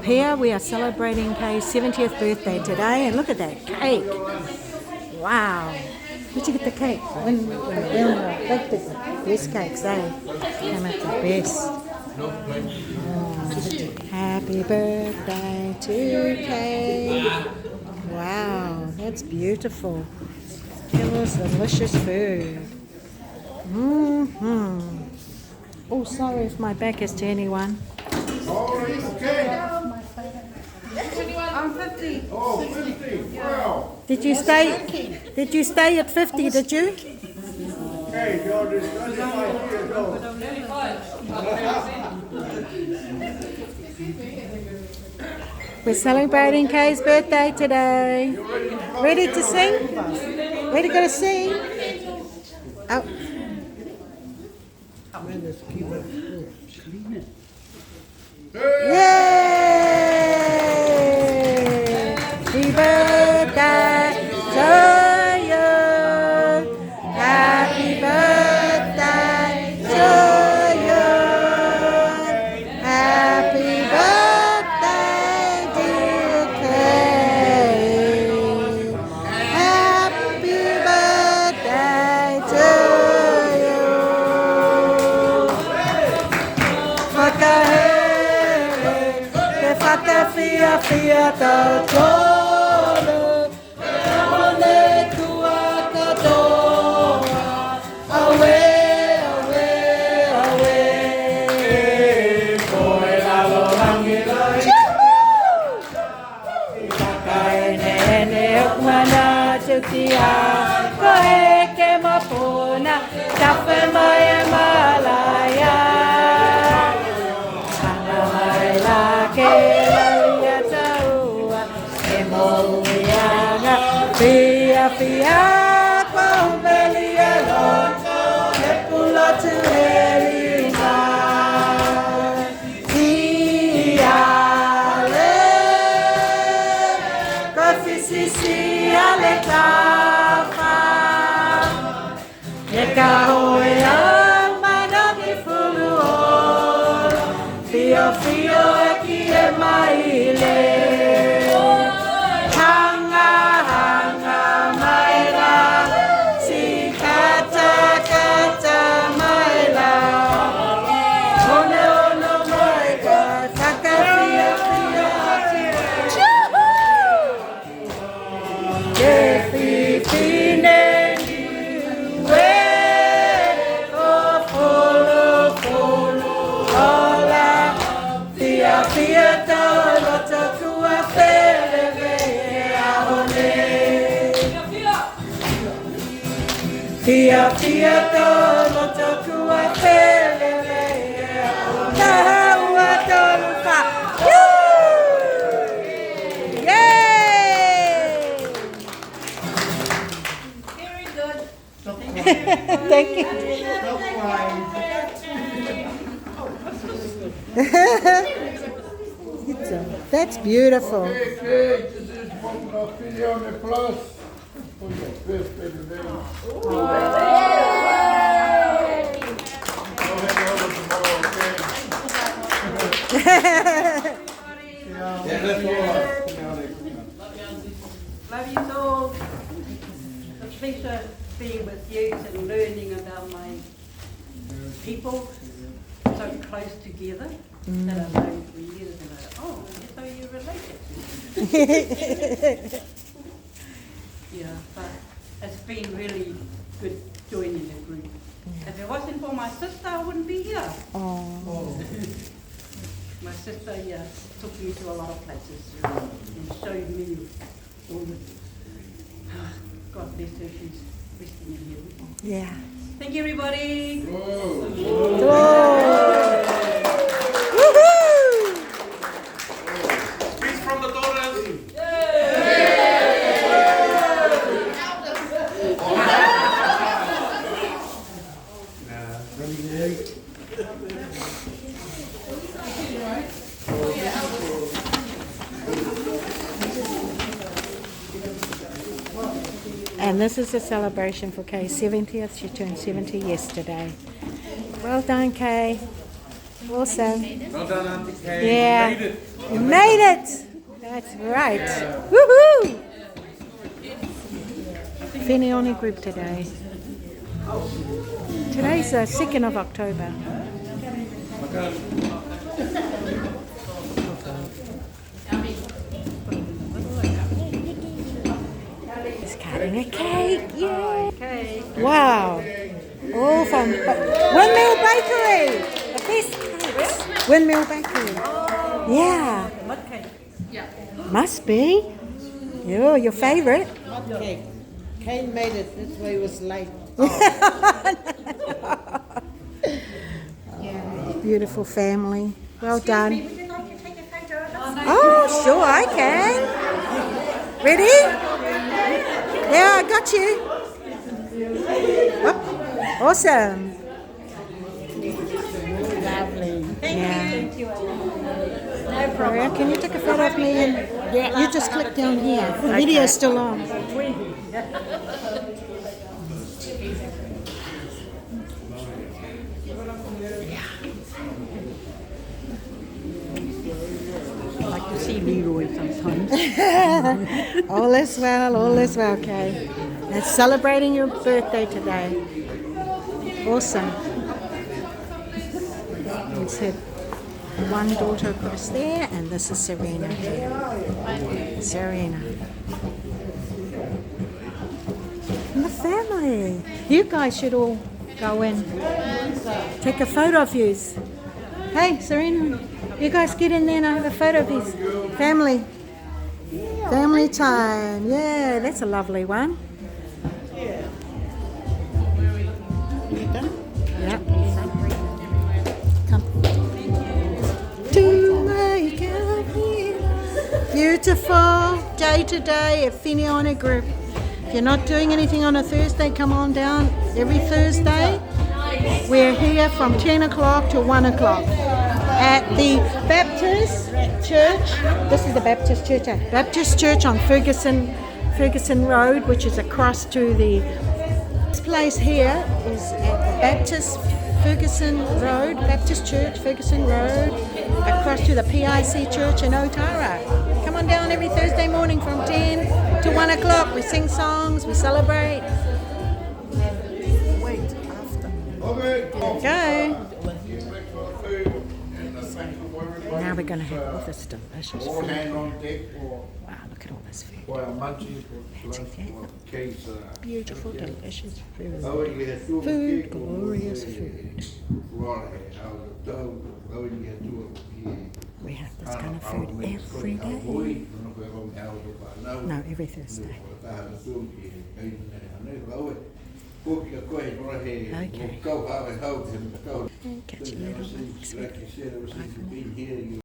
Here we are celebrating Kay's 70th birthday today, and look at that cake. Wow. Where'd you get the cake? When baked it. Best cakes, eh? Came out the best. Happy birthday to Kay. Wow, that's beautiful. It was delicious food. Oh, sorry if my back is to anyone. I'm 50. Oh, 50. Wow. Did you stay at 50, did you? Hey, you're just 25 years old. We're celebrating Kay's birthday today. Ready to sing? Ready to go to sing? Oh. Yay! Happy birthday to you. Happy birthday to you. Happy birthday, dear Kay. Happy birthday to you. Fia fia ta tolo, ole tua katoa, away, away, away. Koe lalo langi lai, kakai nene ukmana tukia, koe ke mapuna, tape mai malaya, sana mai la ke. Fia fia pambelia loco le pulo tu elisa fia le coffee si ale tafa ye kahoya manami fulu fio fio aqui é maile. Fia fia tolo tokua pelele taua tolfa. Yay! Very good. Thank you. That's beautiful. Okay, this is one of the plus for your birthday today. Love you all. It's a pleasure being with you and learning about my people so close together that I've known for years. And oh, so you're related. Yeah, but it's been really good joining the group. If it wasn't for my sister, I wouldn't be here. Oh. My sister took me to a lot of places and showed me all the... God bless her, she's resting in heaven. Yeah. Thank you, everybody. Speech from the daughters. And this is a celebration for Kay's 70th. She turned 70 yesterday. Well done, Kay. Awesome. Well done, Auntie Kay. Yeah. You made it. You made it! That's right. Woohoo! Whinione group today. Today's the 2nd of October. He's cutting a cake, yeah! Wow! All from Windmill Bakery! The best cakes! Windmill Bakery. Yeah. Mud cake. Must be. Yeah, your favourite. Hot cake. Kane made it, that's why he was late. Beautiful family. Well done. Would you like to take a photo of us? Oh, sure, I can. Ready? Yeah, I got you. Oh, awesome. Lovely. Thank you. No problem. Can you take a photo of me? And you just click down here. The video's still on. I like to see Leroy sometimes. All is well, Kay. And celebrating your birthday today. Awesome. Let's hit one daughter across there, and this is Serena here. Serena. And the family. You guys should all go in. Take a photo of yous. Hey, Serena, you guys get in there and have a photo of yous. Family. Family time. Yeah, that's a lovely one. Yeah. Come. To make a beautiful day today at Whinione Group. If you're not doing anything on a Thursday, come on down every Thursday. We're here from 10 o'clock to 1 o'clock at the Baptist Church. This is the Baptist Church. Baptist Church on Ferguson Road, which is across to the... This place here is at the Ferguson Road, Baptist Church, Ferguson Road, across to the PIC Church in Otara. Come on down every Thursday morning from 10 to 1 o'clock. We sing songs, we celebrate. Okay. Go. Now we're going to have all this delicious All food. hand on deck or Wow, look at all this food. munchies or case. Beautiful, delicious food. Food, Food, glorious food. We have this kind of food every day. No, every Thursday. Okay. And catch you later. Next week. Bye for now.